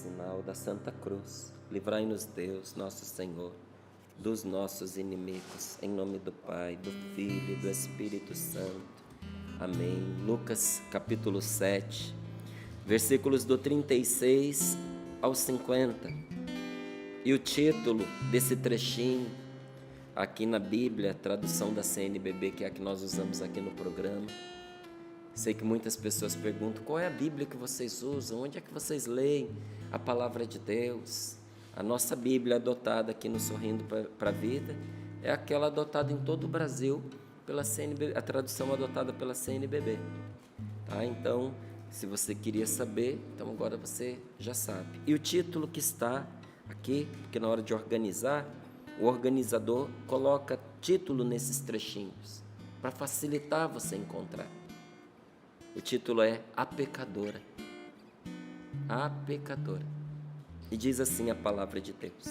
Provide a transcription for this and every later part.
sinal da Santa Cruz, livrai-nos Deus, nosso Senhor, dos nossos inimigos, em nome do Pai, do Filho e do Espírito Santo. Amém. Lucas capítulo 7, versículos do 36 ao 50. E o título desse trechinho, aqui na Bíblia, tradução da CNBB, que é a que nós usamos aqui no programa. Sei que muitas pessoas perguntam, qual é a Bíblia que vocês usam? Onde é que vocês leem a Palavra de Deus? A nossa Bíblia adotada aqui no Sorrindo para a Vida é aquela adotada em todo o Brasil, pela CNBB, a tradução adotada pela CNBB. Tá? Então, se você queria saber, então agora você já sabe. E o título que está aqui, porque na hora de organizar, o organizador coloca título nesses trechinhos, para facilitar você encontrar. O título é A Pecadora. A Pecadora. E diz assim a palavra de Deus.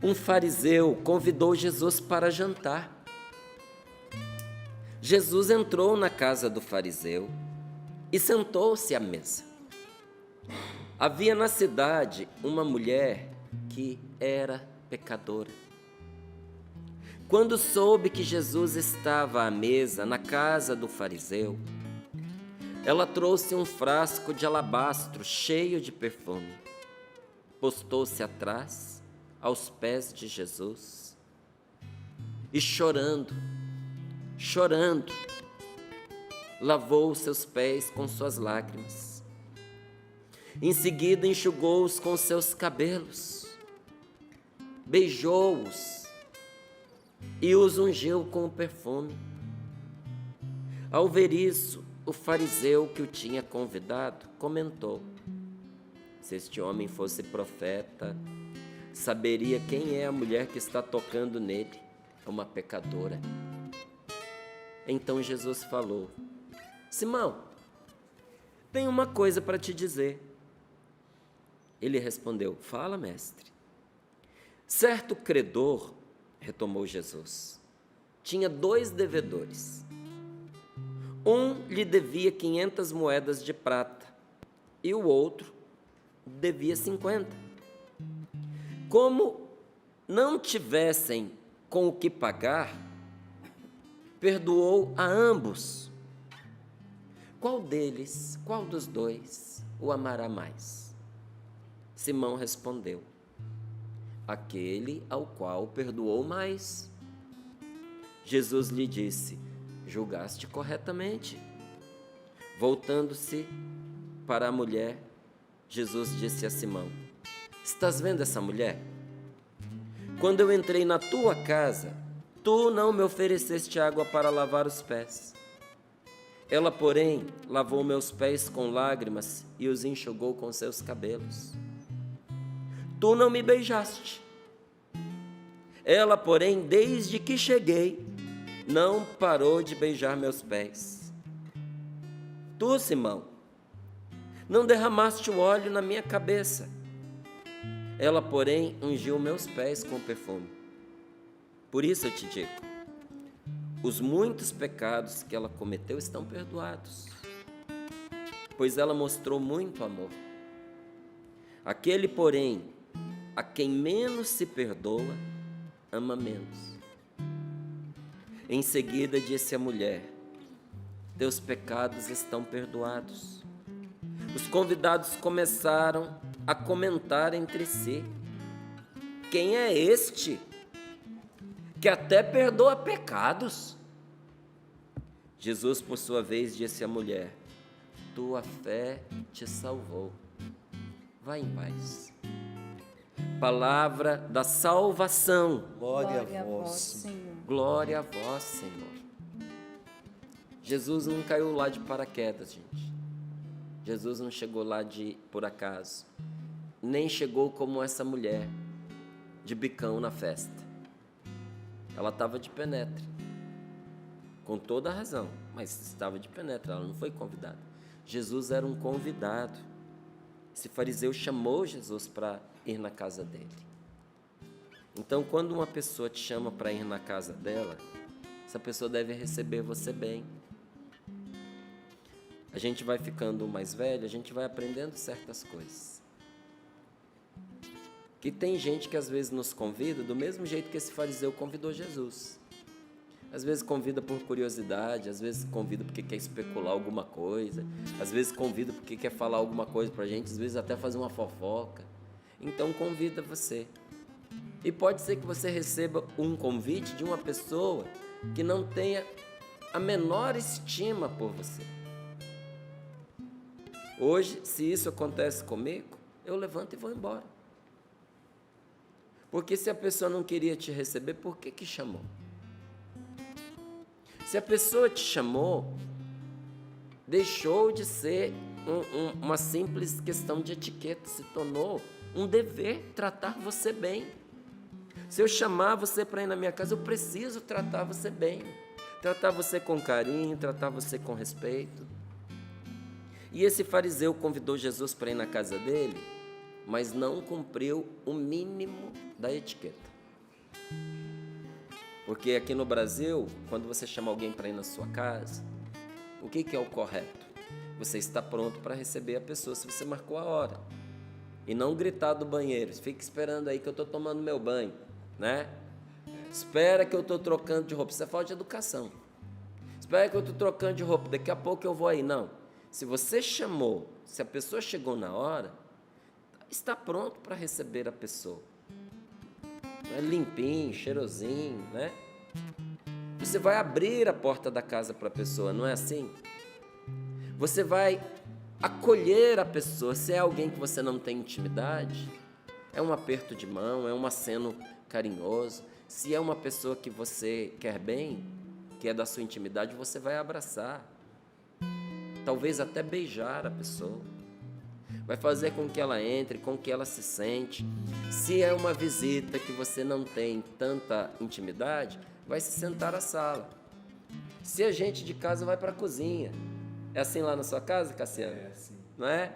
Um fariseu convidou Jesus para jantar. Jesus entrou na casa do fariseu e sentou-se à mesa. Havia na cidade uma mulher que era pecadora. Quando soube que Jesus estava à mesa na casa do fariseu, ela trouxe um frasco de alabastro cheio de perfume, postou-se atrás, aos pés de Jesus, e chorando, lavou os seus pés com suas lágrimas. Em seguida enxugou-os com seus cabelos, beijou-os e os ungiu com o perfume. Ao ver isso, o fariseu que o tinha convidado comentou: se este homem fosse profeta, saberia quem é a mulher que está tocando nele, é uma pecadora. Então Jesus falou: Simão, tenho uma coisa para te dizer. Ele respondeu: fala, mestre. Certo credor, retomou Jesus, tinha 2 devedores. Um lhe devia 500 moedas de prata e o outro devia 50. Como não tivessem com o que pagar, perdoou a ambos. Qual dos dois o amará mais? Simão respondeu: aquele ao qual perdoou mais. Jesus lhe disse: julgaste corretamente. Voltando-se para a mulher, Jesus disse a Simão: estás vendo essa mulher? Quando eu entrei na tua casa, tu não me ofereceste água para lavar os pés. Ela, porém, lavou meus pés com lágrimas e os enxugou com seus cabelos. Tu não me beijaste. Ela, porém, desde que cheguei, não parou de beijar meus pés. Tu, Simão, não derramaste o óleo na minha cabeça. Ela, porém, ungiu meus pés com perfume. Por isso eu te digo, os muitos pecados que ela cometeu estão perdoados, pois ela mostrou muito amor. Aquele, porém, a quem menos se perdoa, ama menos. Em seguida disse a mulher: teus pecados estão perdoados. Os convidados começaram a comentar entre si: quem é este que até perdoa pecados? Jesus, por sua vez, disse à mulher: tua fé te salvou. Vai em paz. Palavra da salvação. Glória a vós, Senhor. Glória a vós, Senhor. Jesus não caiu lá de paraquedas, gente. Jesus não chegou lá por acaso. Nem chegou como essa mulher, de bicão na festa. Ela estava de penetra, com toda a razão, mas estava de penetra, ela não foi convidada. Jesus era um convidado. Esse fariseu chamou Jesus para ir na casa dele. Então, quando uma pessoa te chama para ir na casa dela, essa pessoa deve receber você bem. A gente vai ficando mais velho, a gente vai aprendendo certas coisas. que tem gente que às vezes nos convida do mesmo jeito que esse fariseu convidou Jesus. Às vezes convida por curiosidade, às vezes convida porque quer especular alguma coisa, às vezes convida porque quer falar alguma coisa pra gente, às vezes até fazer uma fofoca. Então convida você. E pode ser que você receba um convite de uma pessoa que não tenha a menor estima por você. Hoje, se isso acontece comigo, eu levanto e vou embora. Porque se a pessoa não queria te receber, por que chamou? Se a pessoa te chamou, deixou de ser uma simples questão de etiqueta, se tornou um dever tratar você bem. Se eu chamar você para ir na minha casa, eu preciso tratar você bem, tratar você com carinho, tratar você com respeito. E esse fariseu convidou Jesus para ir na casa dele, mas não cumpriu o mínimo da etiqueta. Porque aqui no Brasil, quando você chama alguém para ir na sua casa, o que é o correto? Você está pronto para receber a pessoa se você marcou a hora. E não gritar do banheiro, fica esperando aí que eu estou tomando meu banho, né? Espera que eu estou trocando de roupa, isso é falta de educação. Espera que eu estou trocando de roupa, daqui a pouco eu vou aí. Não, se você chamou, se a pessoa chegou na hora, está pronto para receber a pessoa. Limpinho, cheirosinho, né? Você vai abrir a porta da casa para a pessoa, não é assim? Você vai acolher a pessoa. Se é alguém que você não tem intimidade, é um aperto de mão, é um aceno carinhoso. Se é uma pessoa que você quer bem, que é da sua intimidade, você vai abraçar. Talvez até beijar a pessoa. Vai fazer com que ela entre, com que ela se sente. Se é uma visita que você não tem tanta intimidade, vai se sentar à sala. Se é gente de casa, vai para a cozinha. É assim lá na sua casa, Cassiano? É assim. Não é?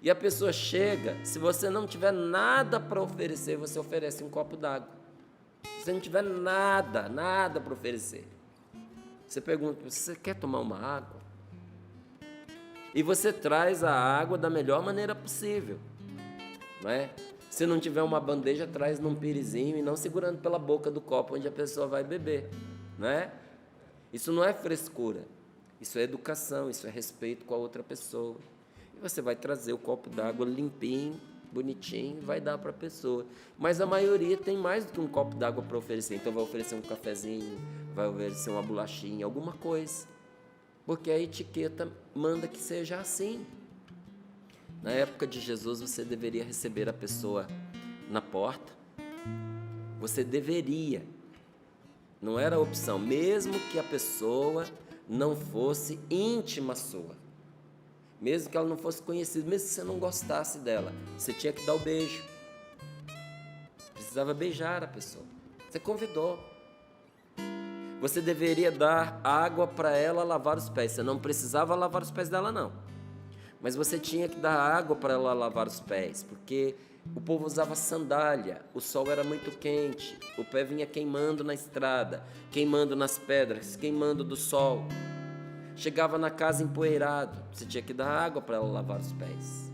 E a pessoa chega, se você não tiver nada para oferecer, você oferece um copo d'água. Se você não tiver nada para oferecer, você pergunta, você quer tomar uma água? E você traz a água da melhor maneira possível, não é? Se não tiver uma bandeja, traz num pirizinho e não segurando pela boca do copo onde a pessoa vai beber, não é? Isso não é frescura, isso é educação, isso é respeito com a outra pessoa. E você vai trazer o copo d'água limpinho, bonitinho, vai dar para a pessoa. Mas a maioria tem mais do que um copo d'água para oferecer, então vai oferecer um cafezinho, vai oferecer uma bolachinha, alguma coisa. Porque a etiqueta manda que seja assim. Na época de Jesus, você deveria receber a pessoa na porta. Você deveria. Não era opção, mesmo que a pessoa não fosse íntima sua. Mesmo que ela não fosse conhecida, mesmo que você não gostasse dela, você tinha que dar o beijo. Precisava beijar a pessoa. Você convidou. Você deveria dar água para ela lavar os pés. Você não precisava lavar os pés dela, não. Mas você tinha que dar água para ela lavar os pés, porque o povo usava sandália, o sol era muito quente, o pé vinha queimando na estrada, queimando nas pedras, queimando do sol. Chegava na casa empoeirado, você tinha que dar água para ela lavar os pés.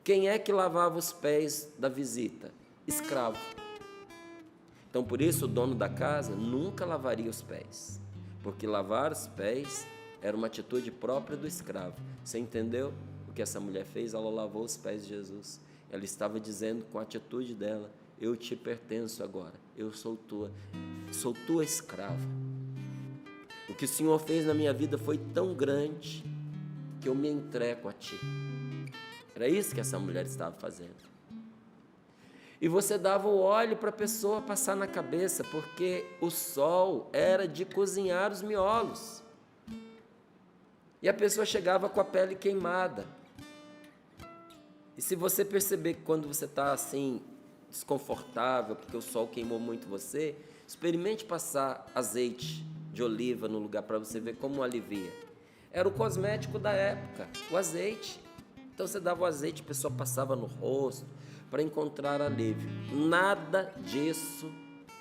Quem é que lavava os pés da visita? Escravo. Então, por isso, o dono da casa nunca lavaria os pés, porque lavar os pés era uma atitude própria do escravo. Você entendeu o que essa mulher fez? Ela lavou os pés de Jesus. Ela estava dizendo com a atitude dela, eu te pertenço agora, eu sou tua escrava. O que o Senhor fez na minha vida foi tão grande que eu me entrego a ti. Era isso que essa mulher estava fazendo. E você dava o óleo para a pessoa passar na cabeça, porque o sol era de cozinhar os miolos. E a pessoa chegava com a pele queimada. E se você perceber que quando você está assim, desconfortável, porque o sol queimou muito você, experimente passar azeite de oliva no lugar para você ver como alivia. Era o cosmético da época, o azeite. Então você dava o azeite, a pessoa passava no rosto para encontrar alívio. Nada disso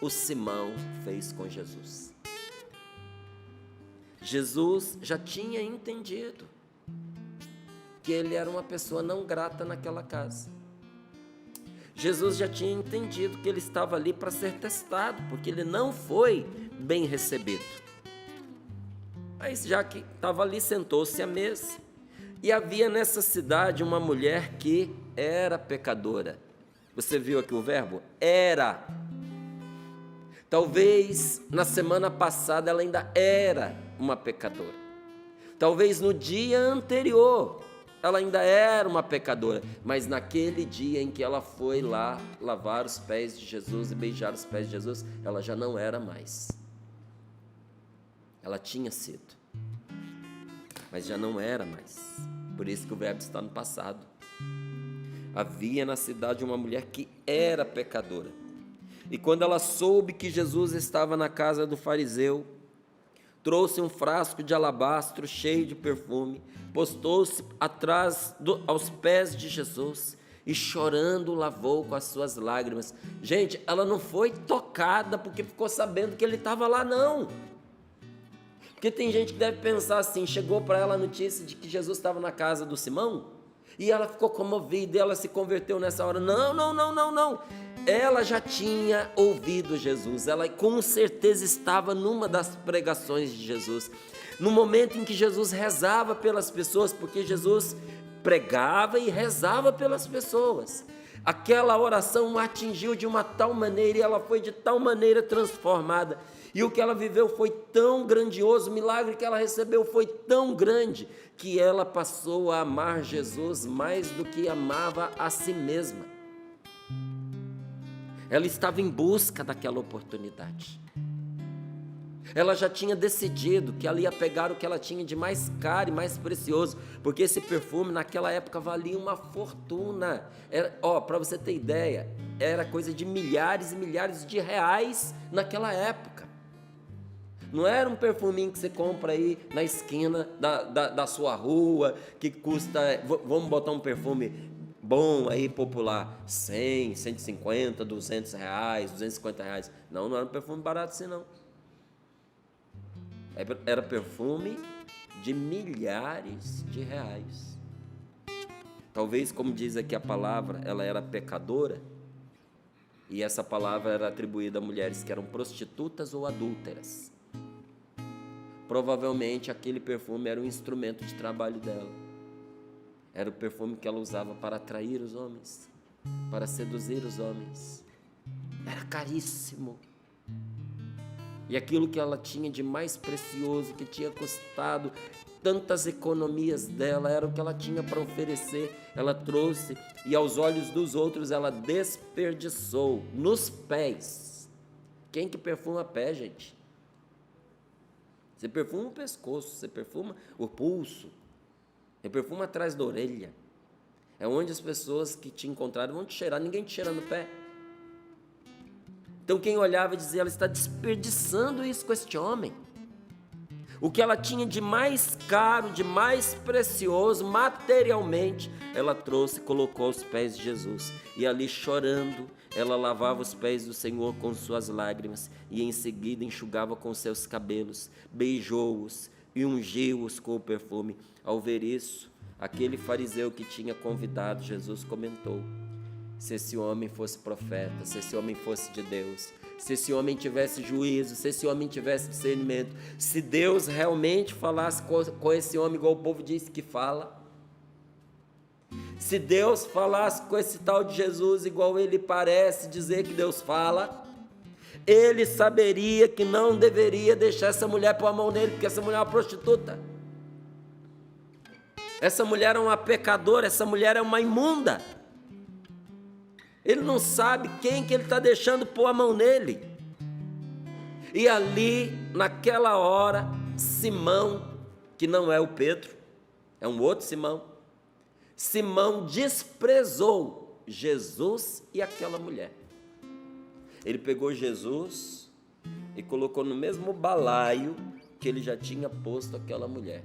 o Simão fez com Jesus. Jesus já tinha entendido que ele era uma pessoa não grata naquela casa. Jesus já tinha entendido que ele estava ali para ser testado, porque ele não foi bem recebido. Mas já que estava ali, sentou-se à mesa. E havia nessa cidade uma mulher que era pecadora. Você viu aqui o verbo? Era. Talvez na semana passada ela ainda era uma pecadora. Talvez no dia anterior ela ainda era uma pecadora. Mas naquele dia em que ela foi lá lavar os pés de Jesus e beijar os pés de Jesus, ela já não era mais. Ela tinha sido, mas já não era mais. Por isso que o verbo está no passado. Havia na cidade uma mulher que era pecadora. E quando ela soube que Jesus estava na casa do fariseu, trouxe um frasco de alabastro cheio de perfume, postou-se aos pés de Jesus e chorando lavou com as suas lágrimas. Gente, ela não foi tocada porque ficou sabendo que ele estava lá, não. Porque tem gente que deve pensar assim, chegou para ela a notícia de que Jesus estava na casa do Simão, e ela ficou comovida, e ela se converteu nessa hora. Não. Ela já tinha ouvido Jesus, ela com certeza estava numa das pregações de Jesus, no momento em que Jesus rezava pelas pessoas, porque Jesus pregava e rezava pelas pessoas. Aquela oração a atingiu de uma tal maneira, e ela foi de tal maneira transformada, e o que ela viveu foi tão grandioso, o milagre que ela recebeu foi tão grande, que ela passou a amar Jesus mais do que amava a si mesma. Ela estava em busca daquela oportunidade. Ela já tinha decidido que ela ia pegar o que ela tinha de mais caro e mais precioso, porque esse perfume naquela época valia uma fortuna. Para você ter ideia, era coisa de milhares e milhares de reais naquela época. Não era um perfuminho que você compra aí na esquina da sua rua, que custa, vamos botar um perfume bom aí, popular, 100, 150, 200 reais, 250 reais. Não era um perfume barato assim não. Era perfume de milhares de reais. Talvez, como diz aqui a palavra, ela era pecadora, e essa palavra era atribuída a mulheres que eram prostitutas ou adúlteras. Provavelmente aquele perfume era um instrumento de trabalho dela. Era o perfume que ela usava para atrair os homens, para seduzir os homens. Era caríssimo. E aquilo que ela tinha de mais precioso, que tinha custado tantas economias dela, era o que ela tinha para oferecer. Ela trouxe, e aos olhos dos outros ela desperdiçou nos pés. Quem que perfuma pé, gente? Você perfuma o pescoço, você perfuma o pulso, você perfuma atrás da orelha. É onde as pessoas que te encontraram vão te cheirar, ninguém te cheira no pé. Então quem olhava dizia, ela está desperdiçando isso com este homem. O que ela tinha de mais caro, de mais precioso, materialmente, ela trouxe e colocou aos pés de Jesus. E ali chorando, ela lavava os pés do Senhor com suas lágrimas, e em seguida enxugava com seus cabelos, beijou-os e ungiu-os com o perfume. Ao ver isso, aquele fariseu que tinha convidado Jesus comentou: se esse homem fosse profeta, se esse homem fosse de Deus, se esse homem tivesse juízo, se esse homem tivesse discernimento, se Deus realmente falasse com esse homem igual o povo diz que fala, se Deus falasse com esse tal de Jesus igual ele parece dizer que Deus fala, ele saberia que não deveria deixar essa mulher pôr a mão nele, porque essa mulher é uma prostituta, essa mulher é uma pecadora, essa mulher é uma imunda. Ele não sabe quem que ele está deixando pôr a mão nele. E ali, naquela hora, Simão, que não é o Pedro, é um outro Simão, Simão desprezou Jesus e aquela mulher. Ele pegou Jesus e colocou no mesmo balaio que ele já tinha posto aquela mulher.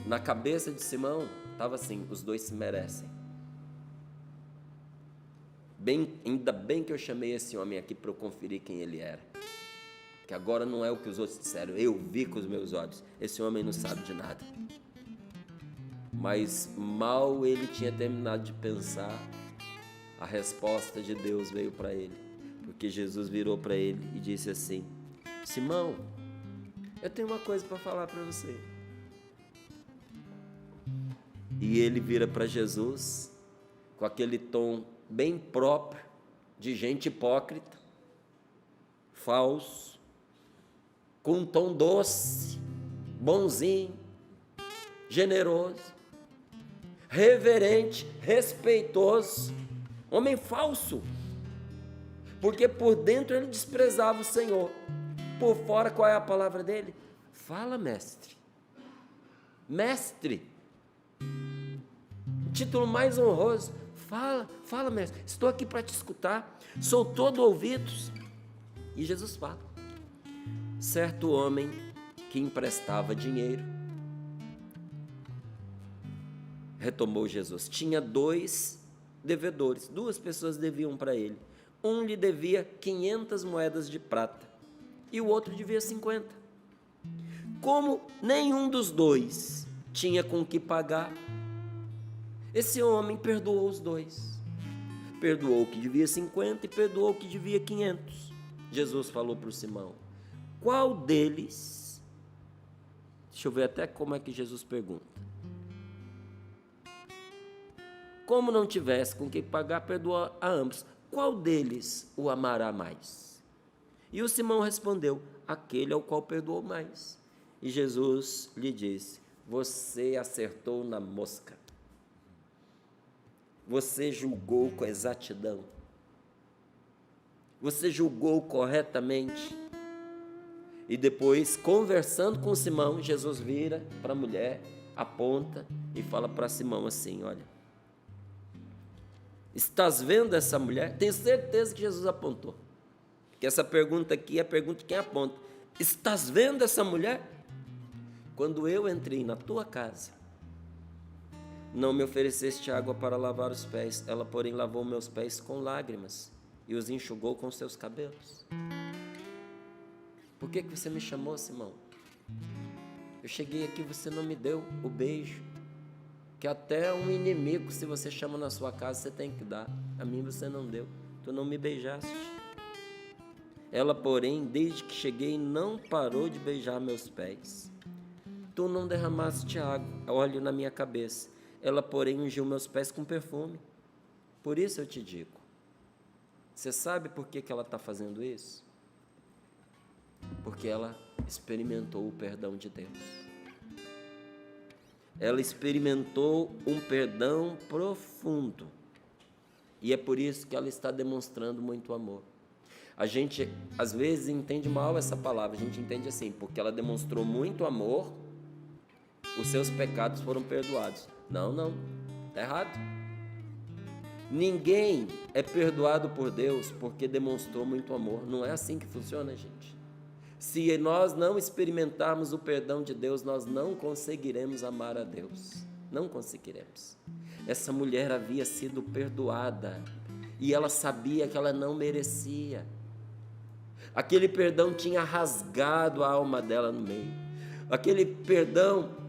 Na cabeça de Simão estava assim: os dois se merecem. Ainda bem que eu chamei esse homem aqui para eu conferir quem ele era, que agora não é o que os outros disseram, eu vi com os meus olhos, esse homem não sabe de nada. Mas mal ele tinha terminado de pensar, A resposta de Deus veio para ele, porque Jesus virou para ele e disse assim: Simão, eu tenho uma coisa para falar para você. E ele vira para Jesus com aquele tom bem próprio de gente hipócrita, falso, com um tom doce, bonzinho, generoso, reverente, respeitoso, homem falso, porque por dentro ele desprezava o Senhor, por fora qual é a palavra dele? Fala, mestre, mestre, título mais honroso, fala, mestre, estou aqui para te escutar, sou todo ouvidos. E Jesus fala: certo homem que emprestava dinheiro, retomou Jesus, tinha 2 devedores, 2 pessoas deviam para ele, um lhe devia 500 moedas de prata, e o outro devia 50, como nenhum dos 2 tinha com que pagar, esse homem perdoou os 2, perdoou o que devia 50 e perdoou o que devia 500, Jesus falou para o Simão: qual deles, deixa eu ver até como é que Jesus pergunta, como não tivesse com que pagar, perdoa a ambos, qual deles o amará mais? E o Simão respondeu: aquele ao qual perdoou mais. E Jesus lhe disse: você acertou na mosca, você julgou com exatidão, você julgou corretamente. E depois, conversando com Simão, Jesus vira para a mulher, aponta e fala para Simão assim: olha, estás vendo essa mulher? Tenho certeza que Jesus apontou, que essa pergunta aqui é a pergunta de quem aponta. Estás vendo essa mulher? Quando eu entrei na tua casa, não me ofereceste água para lavar os pés, ela porém lavou meus pés com lágrimas e os enxugou com seus cabelos. Por que você me chamou, Simão? Eu cheguei aqui, você não me deu o beijo, que até um inimigo, se você chama na sua casa, você tem que dar. A mim você não deu, tu não me beijaste. Ela, porém, desde que cheguei, não parou de beijar meus pés. Tu não derramaste água, óleo na minha cabeça. Ela, porém, ungiu meus pés com perfume. Por isso eu te digo, você sabe por que ela está fazendo isso? Porque ela experimentou o perdão de Deus. Ela experimentou um perdão profundo. E é por isso que ela está demonstrando muito amor. A gente, às vezes, entende mal essa palavra. A gente entende assim: porque ela demonstrou muito amor, os seus pecados foram perdoados. Não, está errado. Ninguém é perdoado por Deus porque demonstrou muito amor. Não é assim que funciona, gente. Se nós não experimentarmos o perdão de Deus, nós não conseguiremos amar a Deus. Não conseguiremos. Essa mulher havia sido perdoada e ela sabia que ela não merecia. Aquele perdão tinha rasgado a alma dela no meio. Aquele perdão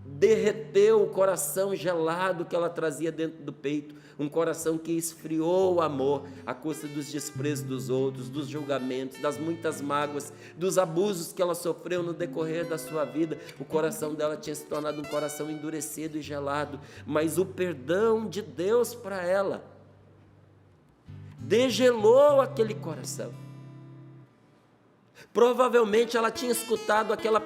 derreteu o coração gelado que ela trazia dentro do peito, um coração que esfriou o amor à custa dos desprezos dos outros, dos julgamentos, das muitas mágoas, dos abusos que ela sofreu no decorrer da sua vida. O coração dela tinha se tornado um coração endurecido e gelado, mas o perdão de Deus para ela degelou aquele coração. Provavelmente ela tinha escutado aquela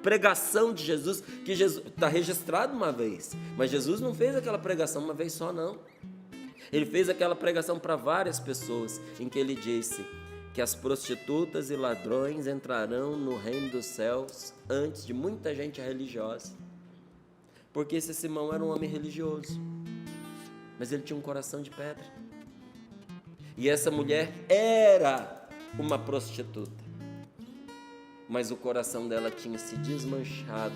pregação de Jesus, que Jesus está registrado uma vez, mas Jesus não fez aquela pregação uma vez só, não. Ele fez aquela pregação para várias pessoas, em que ele disse que as prostitutas e ladrões entrarão no reino dos céus antes de muita gente religiosa, porque esse Simão era um homem religioso, mas ele tinha um coração de pedra, e essa mulher era uma prostituta, mas o coração dela tinha se desmanchado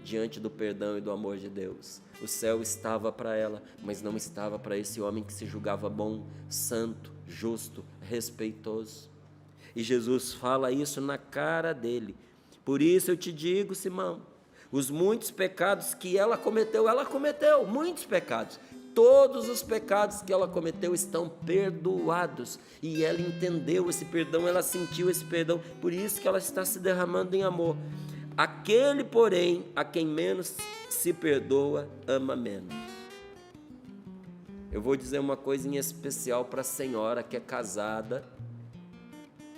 diante do perdão e do amor de Deus. O céu estava para ela, mas não estava para esse homem que se julgava bom, santo, justo, respeitoso. E Jesus fala isso na cara dele. Por isso eu te digo, Simão, os muitos pecados que ela cometeu muitos pecados. todos os pecados que ela cometeu estão perdoados. E ela entendeu esse perdão, ela sentiu esse perdão, por isso que ela está se derramando em amor. Aquele, porém, a quem menos se perdoa, ama menos. Eu vou dizer uma coisa em especial para a senhora que é casada,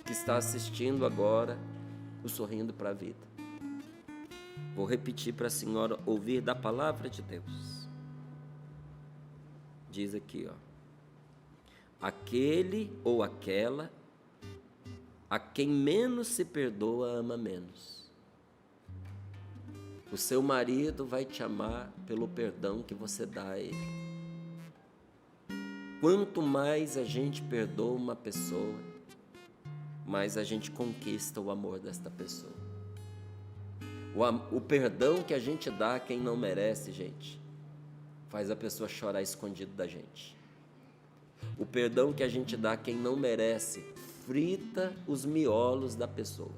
que está assistindo agora o Sorrindo para a Vida. Vou repetir para a senhora ouvir da palavra de Deus. Diz aqui, ó. Aquele ou aquela a quem menos se perdoa, ama menos. O seu marido vai te amar pelo perdão que você dá a ele. Quanto mais a gente perdoa uma pessoa, mais a gente conquista o amor desta pessoa. O perdão que a gente dá a quem não merece, gente, faz a pessoa chorar escondido da gente. O perdão que a gente dá a quem não merece frita os miolos da pessoa.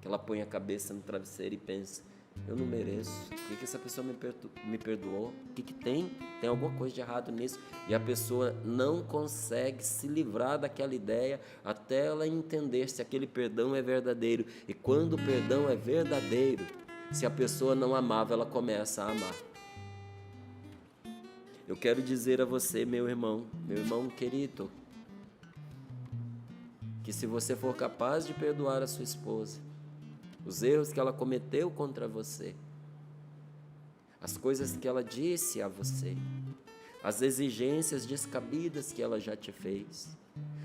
Que ela põe a cabeça no travesseiro e pensa: eu não mereço, por que essa pessoa me perdoou? O que tem? Tem alguma coisa de errado nisso? E a pessoa não consegue se livrar daquela ideia até ela entender se aquele perdão é verdadeiro. E quando o perdão é verdadeiro, se a pessoa não amava, ela começa a amar. Eu quero dizer a você, meu irmão querido, que se você for capaz de perdoar a sua esposa, os erros que ela cometeu contra você, as coisas que ela disse a você, as exigências descabidas que ela já te fez,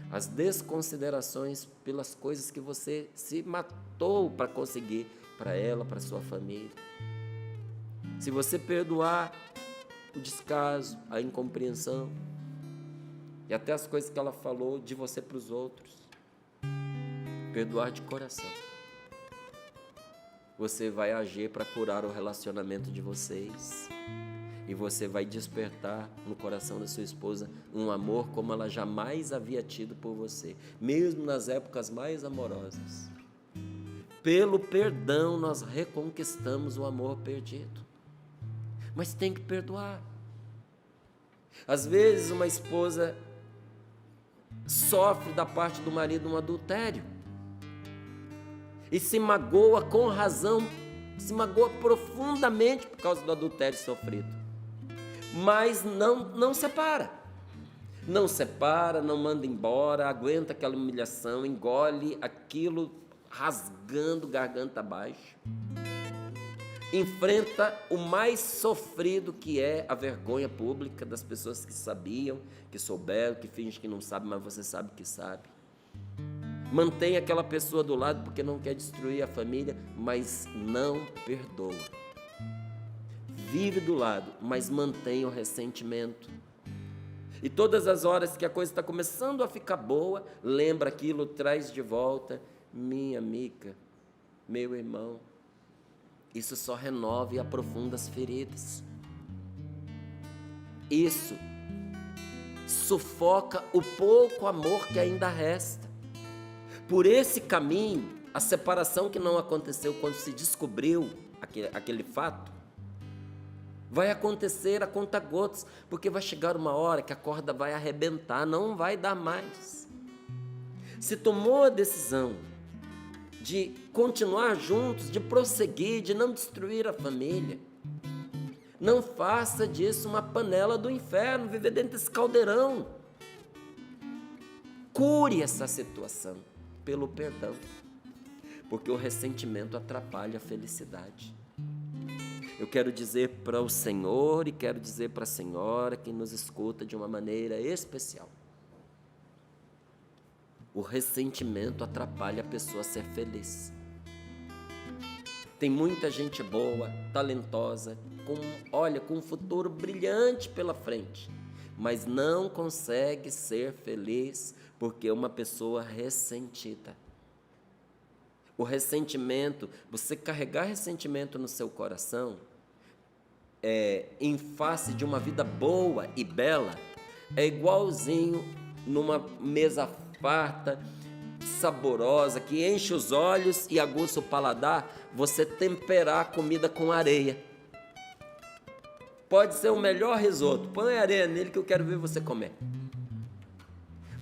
as desconsiderações pelas coisas que você se matou para conseguir para ela, para sua família. Se você perdoar o descaso, a incompreensão e até as coisas que ela falou de você para os outros, perdoar de coração, você vai agir para curar o relacionamento de vocês e você vai despertar no coração da sua esposa um amor como ela jamais havia tido por você, mesmo nas épocas mais amorosas. Pelo perdão nós reconquistamos o amor perdido, mas tem que perdoar. Às vezes uma esposa sofre da parte do marido um adultério e se magoa com razão, se magoa profundamente por causa do adultério sofrido, mas não separa, não manda embora, aguenta aquela humilhação, engole aquilo rasgando garganta abaixo, enfrenta o mais sofrido, que é a vergonha pública das pessoas que sabiam, que souberam, que fingem que não sabem, mas você sabe que sabe. Mantém aquela pessoa do lado porque não quer destruir a família, mas não perdoa. Vive do lado, mas mantém o ressentimento. E todas as horas que a coisa está começando a ficar boa, lembra aquilo, traz de volta: minha amiga, meu irmão. Isso só renova e aprofunda as feridas. Isso sufoca o pouco amor que ainda resta. Por esse caminho, a separação que não aconteceu quando se descobriu aquele fato, vai acontecer a conta-gotas, porque vai chegar uma hora que a corda vai arrebentar, não vai dar mais. Se tomou a decisão de continuar juntos, de prosseguir, de não destruir a família, não faça disso uma panela do inferno, viver dentro desse caldeirão. Cure essa situação pelo perdão, porque o ressentimento atrapalha a felicidade. Eu quero dizer para o Senhor e quero dizer para a senhora que nos escuta de uma maneira especial: o ressentimento atrapalha a pessoa a ser feliz. Tem muita gente boa, talentosa, com um futuro brilhante pela frente, mas não consegue ser feliz porque é uma pessoa ressentida. O ressentimento, você carregar ressentimento no seu coração, em face de uma vida boa e bela, é igualzinho numa mesa farta, saborosa, que enche os olhos e aguça o paladar, você temperar a comida com areia. Pode ser o melhor risoto, põe areia nele que eu quero ver você comer.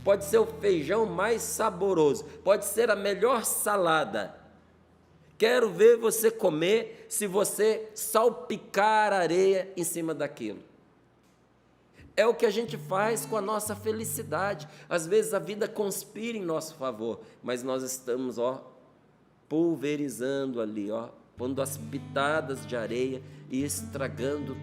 Pode ser o feijão mais saboroso, pode ser a melhor salada. Quero ver você comer se você salpicar areia em cima daquilo. É o que a gente faz com a nossa felicidade. Às vezes a vida conspira em nosso favor, mas nós estamos, pulverizando ali, pondo as pitadas de areia e estragando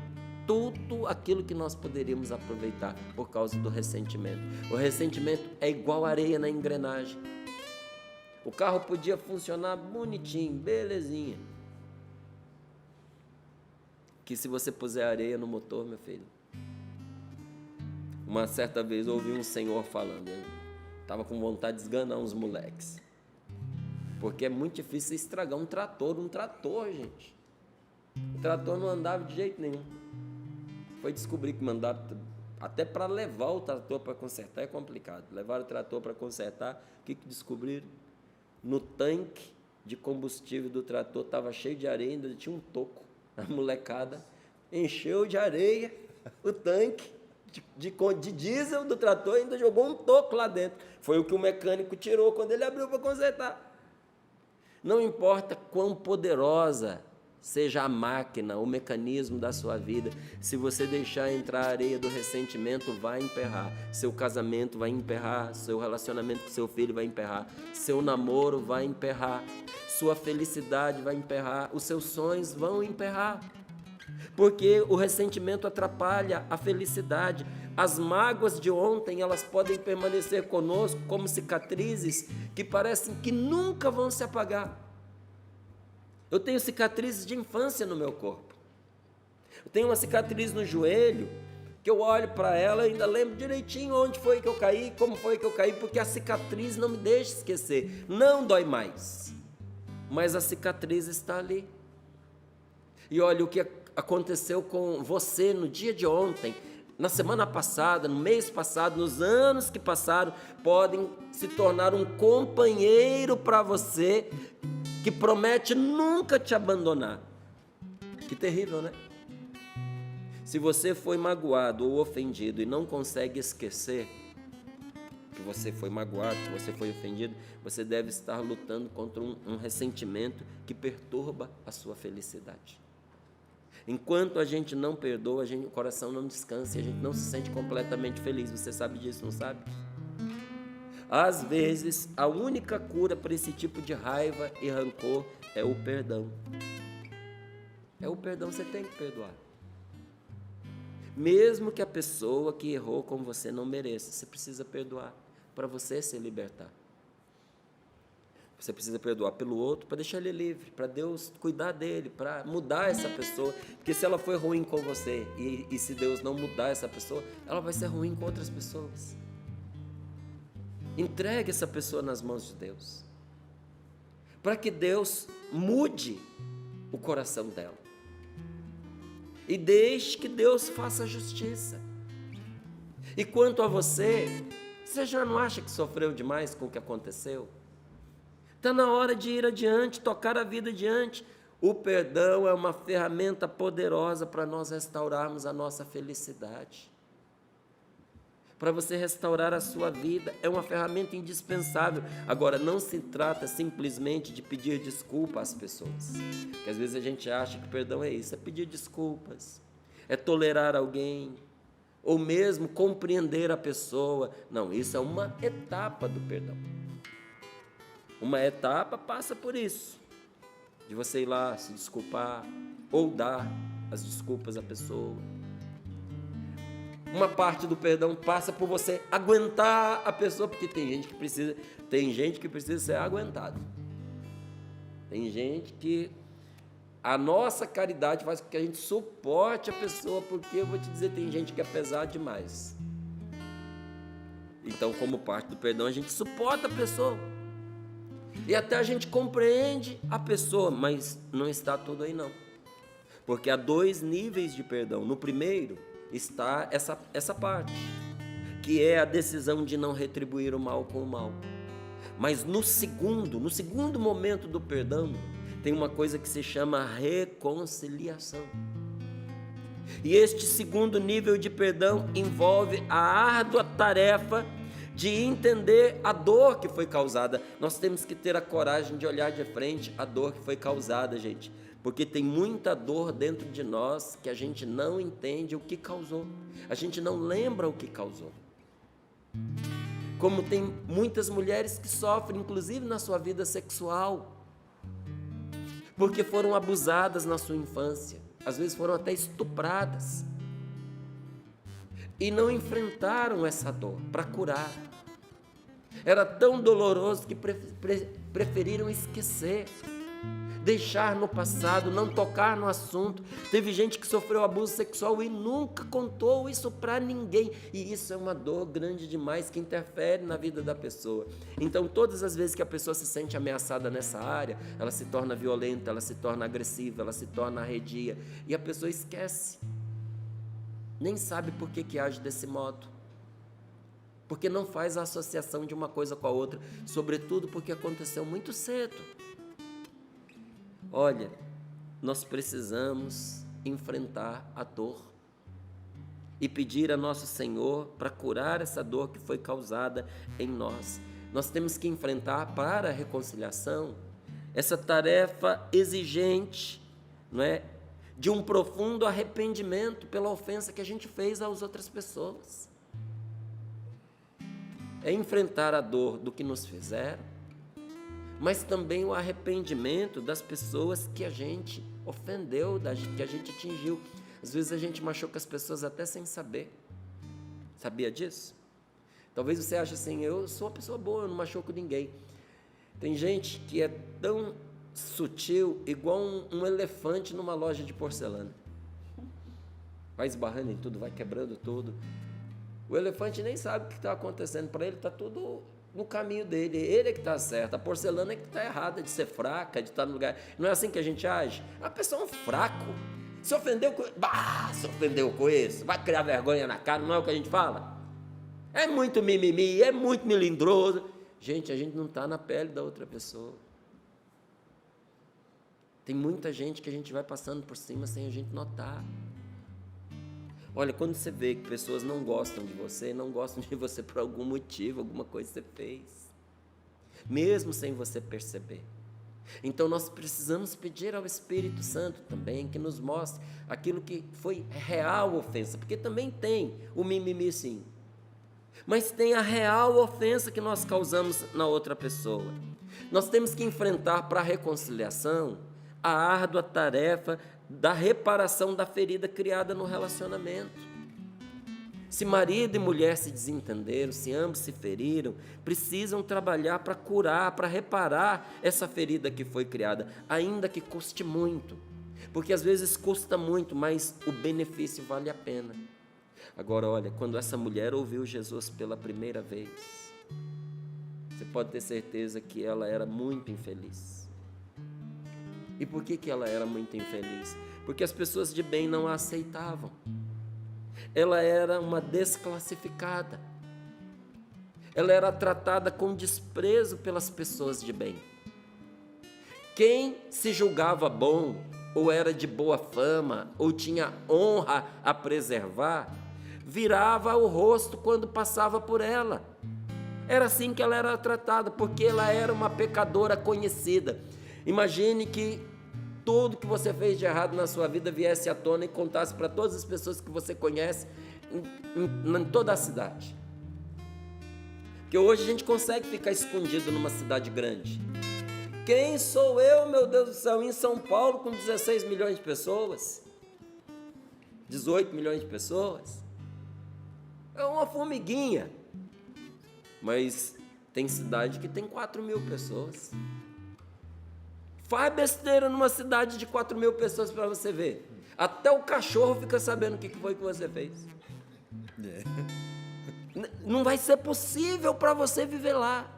tudo aquilo que nós poderíamos aproveitar por causa do ressentimento. O ressentimento é igual areia na engrenagem. O carro podia funcionar bonitinho, belezinha. Que se você puser areia no motor, meu filho. Uma certa vez eu ouvi um senhor falando, ele estava com vontade de esganar uns moleques. Porque é muito difícil estragar um trator, gente. O trator não andava de jeito nenhum. Foi descobrir que mandava, até para levar o trator para consertar é complicado. Levaram o trator para consertar, o que descobriram? No tanque de combustível do trator estava cheio de areia, ainda tinha um toco. A molecada encheu de areia o tanque de diesel do trator, ainda jogou um toco lá dentro. Foi o que o mecânico tirou quando ele abriu para consertar. Não importa quão poderosa seja a máquina, o mecanismo da sua vida, se você deixar entrar a areia do ressentimento, vai emperrar. Seu casamento vai emperrar, seu relacionamento com seu filho vai emperrar, seu namoro vai emperrar, sua felicidade vai emperrar, os seus sonhos vão emperrar. Porque o ressentimento atrapalha a felicidade. As mágoas de ontem, elas podem permanecer conosco como cicatrizes que parecem que nunca vão se apagar. Eu tenho cicatrizes de infância no meu corpo. Eu tenho uma cicatriz no joelho, que eu olho para ela e ainda lembro direitinho onde foi que eu caí, como foi que eu caí, porque a cicatriz não me deixa esquecer. Não dói mais, mas a cicatriz está ali. E olha o que aconteceu com você no dia de ontem, na semana passada, no mês passado, nos anos que passaram, podem se tornar um companheiro para você, que promete nunca te abandonar. Que terrível, né? Se você foi magoado ou ofendido e não consegue esquecer que você foi magoado, que você foi ofendido, você deve estar lutando contra um ressentimento que perturba a sua felicidade. Enquanto a gente não perdoa, o coração não descansa e a gente não se sente completamente feliz. Você sabe disso, não sabe? Às vezes, a única cura para esse tipo de raiva e rancor é o perdão. É o perdão, você tem que perdoar. Mesmo que a pessoa que errou com você não mereça, você precisa perdoar para você se libertar. Você precisa perdoar pelo outro para deixar ele livre, para Deus cuidar dele, para mudar essa pessoa. Porque se ela foi ruim com você e se Deus não mudar essa pessoa, ela vai ser ruim com outras pessoas. Entregue essa pessoa nas mãos de Deus, para que Deus mude o coração dela. E deixe que Deus faça justiça. E quanto a você, você já não acha que sofreu demais com o que aconteceu? Está na hora de ir adiante, tocar a vida adiante. O perdão é uma ferramenta poderosa para nós restaurarmos a nossa felicidade. Para você restaurar a sua vida, é uma ferramenta indispensável. Agora, não se trata simplesmente de pedir desculpa às pessoas. Porque às vezes a gente acha que perdão é isso, é pedir desculpas, é tolerar alguém, ou mesmo compreender a pessoa. Não, isso é uma etapa do perdão. Uma etapa passa por isso, de você ir lá se desculpar, ou dar as desculpas à pessoa. Uma parte do perdão passa por você aguentar a pessoa, porque tem gente que precisa ser aguentado. Tem gente que a nossa caridade faz com que a gente suporte a pessoa, porque eu vou te dizer, tem gente que é pesado demais. Então, como parte do perdão, a gente suporta a pessoa. E até a gente compreende a pessoa, mas não está tudo aí não. Porque há 2 níveis de perdão. No primeiro está essa parte, que é a decisão de não retribuir o mal com o mal. Mas no segundo momento do perdão, tem uma coisa que se chama reconciliação. E este segundo nível de perdão envolve a árdua tarefa de entender a dor que foi causada. Nós temos que ter a coragem de olhar de frente a dor que foi causada, gente, porque tem muita dor dentro de nós que a gente não entende o que causou, a gente não lembra o que causou. Como tem muitas mulheres que sofrem, inclusive na sua vida sexual, porque foram abusadas na sua infância, às vezes foram até estupradas, e não enfrentaram essa dor para curar. Era tão doloroso que preferiram esquecer, deixar no passado, não tocar no assunto. Teve gente que sofreu abuso sexual e nunca contou isso para ninguém, e isso é uma dor grande demais que interfere na vida da pessoa. Então, todas as vezes que a pessoa se sente ameaçada nessa área, ela se torna violenta, ela se torna agressiva, ela se torna arredia, e a pessoa esquece, nem sabe por que age desse modo, porque não faz a associação de uma coisa com a outra, sobretudo porque aconteceu muito cedo. Olha, nós precisamos enfrentar a dor e pedir a nosso Senhor para curar essa dor que foi causada em nós. Nós temos que enfrentar para a reconciliação essa tarefa exigente, não é? De um profundo arrependimento pela ofensa que a gente fez às outras pessoas. É enfrentar a dor do que nos fizeram, mas também o arrependimento das pessoas que a gente ofendeu, que a gente atingiu. Às vezes a gente machuca as pessoas até sem saber. Sabia disso? Talvez você ache assim, eu sou uma pessoa boa, eu não machuco ninguém. Tem gente que é tão sutil, igual um elefante numa loja de porcelana. Vai esbarrando em tudo, vai quebrando tudo. O elefante nem sabe o que está acontecendo, para ele está tudo no caminho dele, ele é que está certo, a porcelana é que está errada, de ser fraca, de estar no lugar. Não é assim que a gente age? A pessoa é um fraco, se ofendeu com isso, vai criar vergonha na cara, não é o que a gente fala? É muito mimimi, é muito melindroso. Gente, a gente não está na pele da outra pessoa. Tem muita gente que a gente vai passando por cima sem a gente notar. Olha, quando você vê que pessoas não gostam de você por algum motivo, alguma coisa que você fez, mesmo sem você perceber. Então nós precisamos pedir ao Espírito Santo também que nos mostre aquilo que foi real ofensa, porque também tem o mimimi sim, mas tem a real ofensa que nós causamos na outra pessoa. Nós temos que enfrentar para a reconciliação a árdua tarefa da reparação da ferida criada no relacionamento. Se marido e mulher se desentenderam, se ambos se feriram, precisam trabalhar para curar, para reparar essa ferida que foi criada, ainda que custe muito, porque às vezes custa muito, mas o benefício vale a pena. Agora olha, quando essa mulher ouviu Jesus pela primeira vez, você pode ter certeza que ela era muito infeliz. E por que ela era muito infeliz? Porque as pessoas de bem não a aceitavam. Ela era uma desclassificada. Ela era tratada com desprezo pelas pessoas de bem. Quem se julgava bom, ou era de boa fama, ou tinha honra a preservar, virava o rosto quando passava por ela. Era assim que ela era tratada, porque ela era uma pecadora conhecida. Imagine que tudo que você fez de errado na sua vida viesse à tona e contasse para todas as pessoas que você conhece em toda a cidade. Porque hoje a gente consegue ficar escondido numa cidade grande. Quem sou eu, meu Deus do céu, em São Paulo com 16 milhões de pessoas? 18 milhões de pessoas? É uma formiguinha. Mas tem cidade que tem 4 mil pessoas. Faz besteira numa cidade de 4 mil pessoas para você ver. Até o cachorro fica sabendo o que foi que você fez. Não vai ser possível para você viver lá.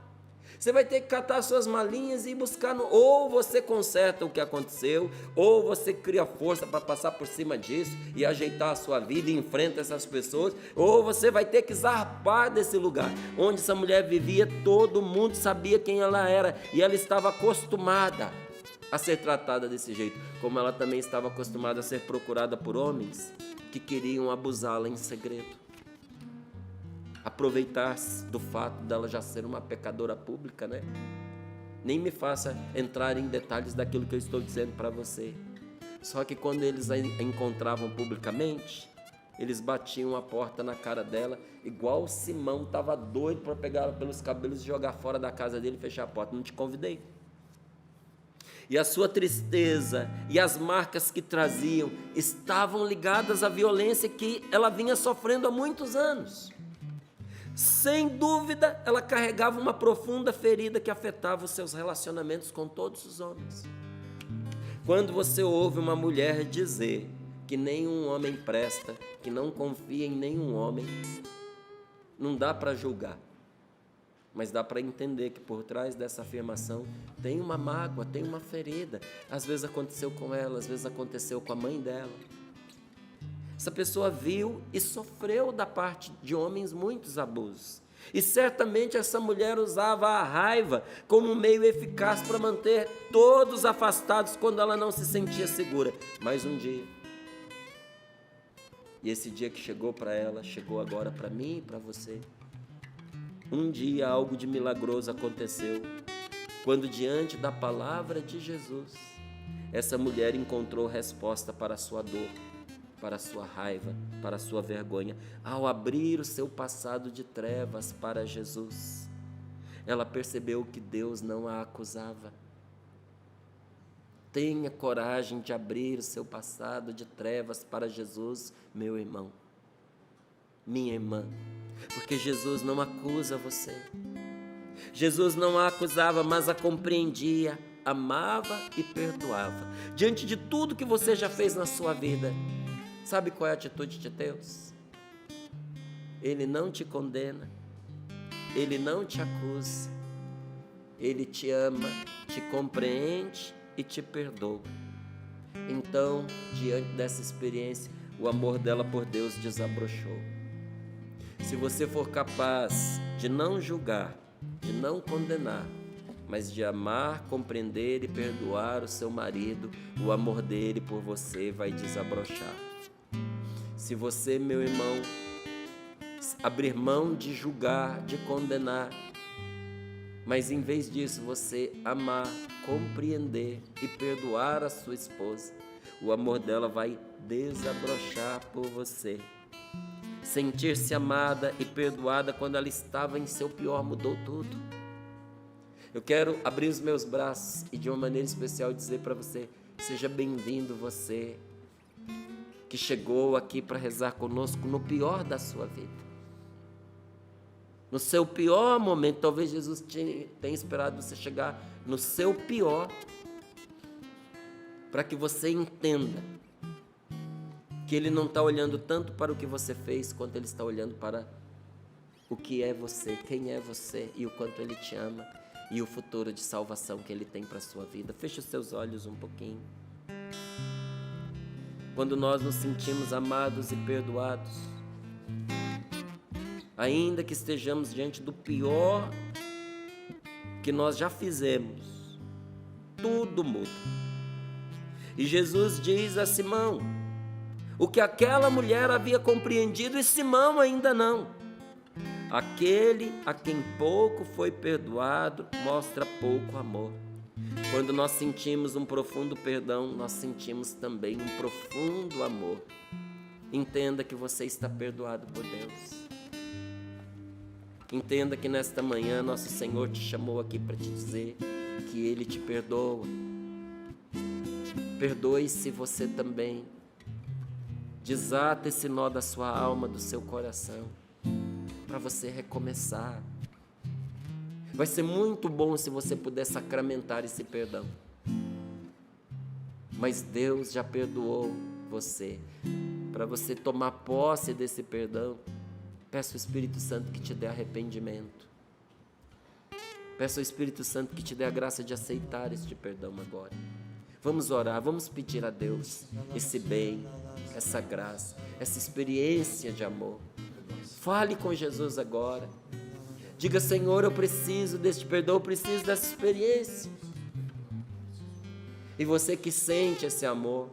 Você vai ter que catar suas malinhas e ir buscar, ou você conserta o que aconteceu, ou você cria força para passar por cima disso e ajeitar a sua vida e enfrenta essas pessoas, ou você vai ter que zarpar desse lugar. Onde essa mulher vivia, todo mundo sabia quem ela era e ela estava acostumada a ser tratada desse jeito, como ela também estava acostumada a ser procurada por homens que queriam abusá-la em segredo. Aproveitar-se do fato dela já ser uma pecadora pública, né? Nem me faça entrar em detalhes daquilo que eu estou dizendo para você. Só que quando eles a encontravam publicamente, eles batiam a porta na cara dela, igual Simão estava doido para pegar ela pelos cabelos e jogar fora da casa dele e fechar a porta. Não te convidei. E a sua tristeza e as marcas que traziam estavam ligadas à violência que ela vinha sofrendo há muitos anos. Sem dúvida, ela carregava uma profunda ferida que afetava os seus relacionamentos com todos os homens. Quando você ouve uma mulher dizer que nenhum homem presta, que não confia em nenhum homem, não dá para julgar, mas dá para entender que por trás dessa afirmação tem uma mágoa, tem uma ferida. Às vezes aconteceu com ela, às vezes aconteceu com a mãe dela. Essa pessoa viu e sofreu da parte de homens muitos abusos. E certamente essa mulher usava a raiva como um meio eficaz para manter todos afastados quando ela não se sentia segura. Mas um dia, e esse dia que chegou para ela, chegou agora para mim e para você. Um dia algo de milagroso aconteceu, quando diante da palavra de Jesus, essa mulher encontrou resposta para a sua dor, para a sua raiva, para a sua vergonha. Ao abrir o seu passado de trevas para Jesus, ela percebeu que Deus não a acusava. Tenha coragem de abrir o seu passado de trevas para Jesus, meu irmão, minha irmã, porque Jesus não acusa você. Jesus não a acusava, mas a compreendia, amava e perdoava. Diante de tudo que você já fez na sua vida, sabe qual é a atitude de Deus? Ele não te condena, Ele não te acusa, Ele te ama, te compreende e te perdoa. Então, diante dessa experiência, o amor dela por Deus desabrochou. Se você for capaz de não julgar, de não condenar, mas de amar, compreender e perdoar o seu marido, o amor dele por você vai desabrochar. Se você, meu irmão, abrir mão de julgar, de condenar, mas em vez disso você amar, compreender e perdoar a sua esposa, o amor dela vai desabrochar por você. Sentir-se amada e perdoada quando ela estava em seu pior mudou tudo. Eu quero abrir os meus braços e de uma maneira especial dizer para você, seja bem-vindo você que chegou aqui para rezar conosco no pior da sua vida. No seu pior momento, talvez Jesus tenha esperado você chegar no seu pior, para que você entenda que Ele não está olhando tanto para o que você fez, quanto Ele está olhando para o que é você, quem é você e o quanto Ele te ama e o futuro de salvação que Ele tem para a sua vida. Feche os seus olhos um pouquinho. Quando nós nos sentimos amados e perdoados, ainda que estejamos diante do pior que nós já fizemos, tudo muda. E Jesus diz a Simão o que aquela mulher havia compreendido e Simão ainda não. Aquele a quem pouco foi perdoado mostra pouco amor. Quando nós sentimos um profundo perdão, nós sentimos também um profundo amor. Entenda que você está perdoado por Deus. Entenda que nesta manhã nosso Senhor te chamou aqui para te dizer que Ele te perdoa. Perdoe-se você também. Desata esse nó da sua alma, do seu coração, para você recomeçar. Vai ser muito bom se você puder sacramentar esse perdão. Mas Deus já perdoou você. Para você tomar posse desse perdão, peça ao Espírito Santo que te dê arrependimento. Peça ao Espírito Santo que te dê a graça de aceitar este perdão agora. Vamos orar, vamos pedir a Deus esse bem, essa graça, essa experiência de amor. Fale com Jesus agora. Diga, Senhor, eu preciso deste perdão, eu preciso dessa experiência. E você que sente esse amor,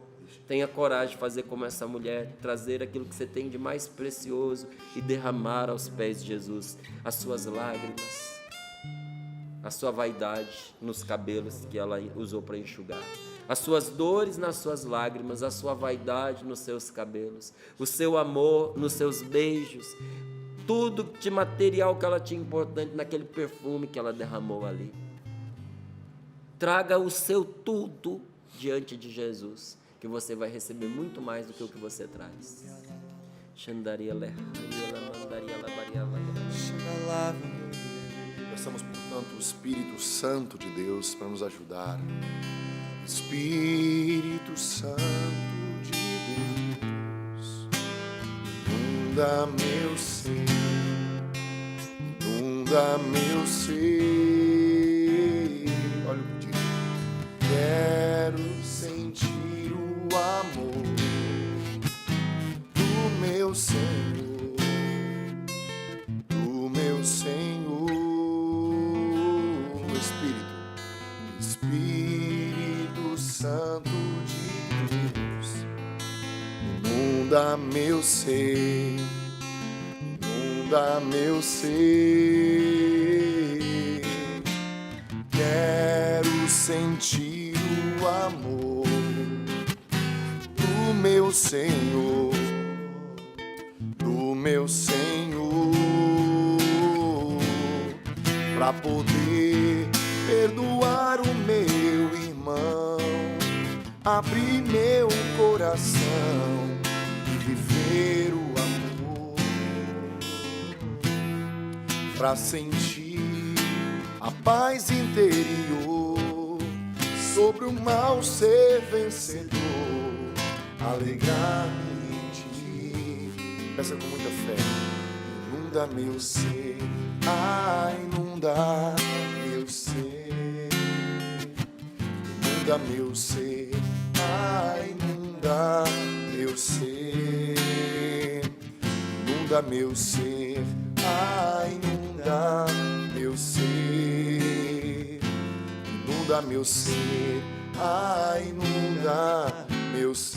tenha coragem de fazer como essa mulher, trazer aquilo que você tem de mais precioso e derramar aos pés de Jesus as suas lágrimas, a sua vaidade nos cabelos que ela usou para enxugar, as suas dores nas suas lágrimas, a sua vaidade nos seus cabelos, o seu amor nos seus beijos, tudo de material que ela tinha importante naquele perfume que ela derramou ali. Traga o seu tudo diante de Jesus, que você vai receber muito mais do que o que você traz. Peçamos, portanto, o Espírito Santo de Deus para nos ajudar. Espírito Santo de Deus, inunda meu ser, inunda meu ser. Olha o que diz. Quero sentir o amor do meu Senhor, do meu Senhor. Espírito Santo de Deus, inunda meu ser, inunda meu ser. Quero sentir o amor do meu Senhor, do meu Senhor, para poder perdoar o meu irmão, abrir meu coração e viver o amor, para sentir a paz interior, sobre o mal ser vencedor, alegrar-me em ti. Peça com muita fé. Inunda meu ser, inunda meu ser, inunda meu ser, inunda meu ser, inunda meu ser, inunda meu ser, inunda meu ser, inunda meu ser.